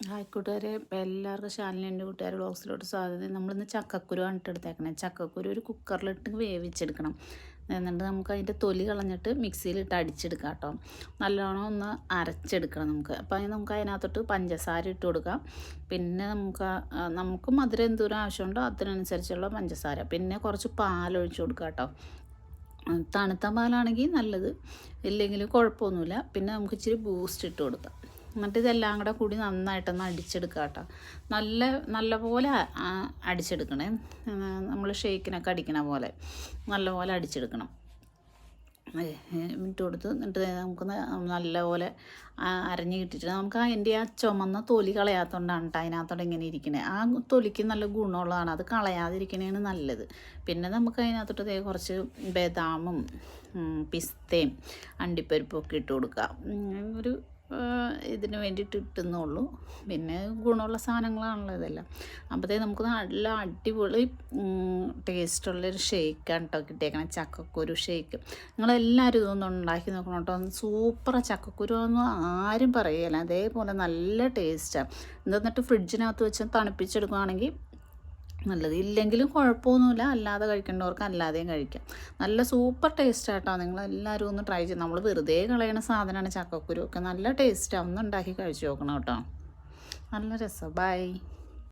Hi കൂട്ടുകാരെ, ഇപ്പോൾ എല്ലാവർക്കും ശാലിനി കൂട്ടുകാർ വ്ളോഗ്സിലോട്ട് സ്വാഗതം. നമ്മളിന്ന് ചക്കക്കുരു ആണ് എടുത്തേക്കണേ. ചക്കക്കുരു ഒരു കുക്കറിലിട്ട് വേവിച്ചെടുക്കണം. എന്നിട്ട് നമുക്ക് അതിൻ്റെ തൊലി കളഞ്ഞിട്ട് മിക്സിയിലിട്ട് അടിച്ചെടുക്കാം കേട്ടോ. നല്ലോണം ഒന്ന് അരച്ചെടുക്കണം നമുക്ക്. അപ്പോൾ അതിന് നമുക്ക് അതിനകത്തോട്ട് പഞ്ചസാര ഇട്ട് കൊടുക്കാം. പിന്നെ നമുക്ക് മധുരം എന്തോരം ആവശ്യമുണ്ടോ അതിനനുസരിച്ചുള്ള പഞ്ചസാര. പിന്നെ കുറച്ച് പാലൊഴിച്ച് കൊടുക്കാം കേട്ടോ. തണുത്ത പാലാണെങ്കിൽ നല്ലത്, ഇല്ലെങ്കിലും കുഴപ്പമൊന്നുമില്ല. പിന്നെ നമുക്ക് ഇച്ചിരി ബൂസ്റ്റ് ഇട്ട് കൊടുക്കാം. എന്നിട്ട് ഇതെല്ലാം കൂടെ കൂടി നന്നായിട്ടൊന്ന് അടിച്ചെടുക്കുക കേട്ടോ. നല്ലപോലെ അടിച്ചെടുക്കണേ. നമ്മൾ ഷേക്കിനൊക്കെ അടിക്കണ പോലെ നല്ലപോലെ അടിച്ചെടുക്കണം. ഇട്ട് കൊടുത്ത് എന്നിട്ട് നമുക്ക് നല്ലപോലെ അരഞ്ഞ് കിട്ടിയിട്ട് നമുക്ക് അതിൻ്റെ ആ ചുമന്ന തൊലി കളയാത്തതുകൊണ്ടാണ് കേട്ടോ അതിനകത്തോടെ ഇങ്ങനെ ഇരിക്കണേ. ആ തൊലിക്ക് നല്ല ഗുണമുള്ളതാണ്, അത് കളയാതിരിക്കണതാണ് നല്ലത്. പിന്നെ നമുക്ക് അതിനകത്തോട്ട് കുറച്ച് ബദാമും പിസ്തയും അണ്ടിപ്പരിപ്പും ഒക്കെ ഇട്ട് കൊടുക്കാം. ഒരു ഇതിന് വേണ്ടിയിട്ട് ഇട്ടുന്നുള്ളൂ. പിന്നെ ഗുണമുള്ള സാധനങ്ങളാണല്ലോ ഇതെല്ലാം. അപ്പോഴത്തേക്ക് നമുക്ക് നല്ല അടിപൊളി ടേസ്റ്റുള്ളൊരു ഷേക്കാണ് കേട്ടോ കിട്ടിയേക്കണം, ചക്കക്കുരു ഷേക്ക്. നിങ്ങളെല്ലാവരും ഇതൊന്നും ഉണ്ടാക്കി നോക്കണം കേട്ടോ. സൂപ്പർ ചക്കക്കുരു ഒന്നും ആരും പറയുകയില്ല, അതേപോലെ നല്ല ടേസ്റ്റാണ്. എന്നിട്ട് ഫ്രിഡ്ജിനകത്ത് വെച്ച് തണുപ്പിച്ചെടുക്കുകയാണെങ്കിൽ നല്ലത്. ഇല്ലെങ്കിലും കുഴപ്പമൊന്നുമില്ല, അല്ലാതെ കഴിക്കേണ്ടവർക്ക് അല്ലാതെയും കഴിക്കാം. നല്ല സൂപ്പർ ടേസ്റ്റാട്ടോ. നിങ്ങളെല്ലാവരും ഒന്ന് ട്രൈ ചെയ്ത്. നമ്മൾ വെറുതെ കളയണ സാധനമാണ് ചക്കക്കുരു ഒക്കെ. നല്ല ടേസ്റ്റാണ്, ഒന്ന് ഉണ്ടാക്കി കഴിച്ച് നോക്കണം കേട്ടോ. നല്ല രസം. ബൈ.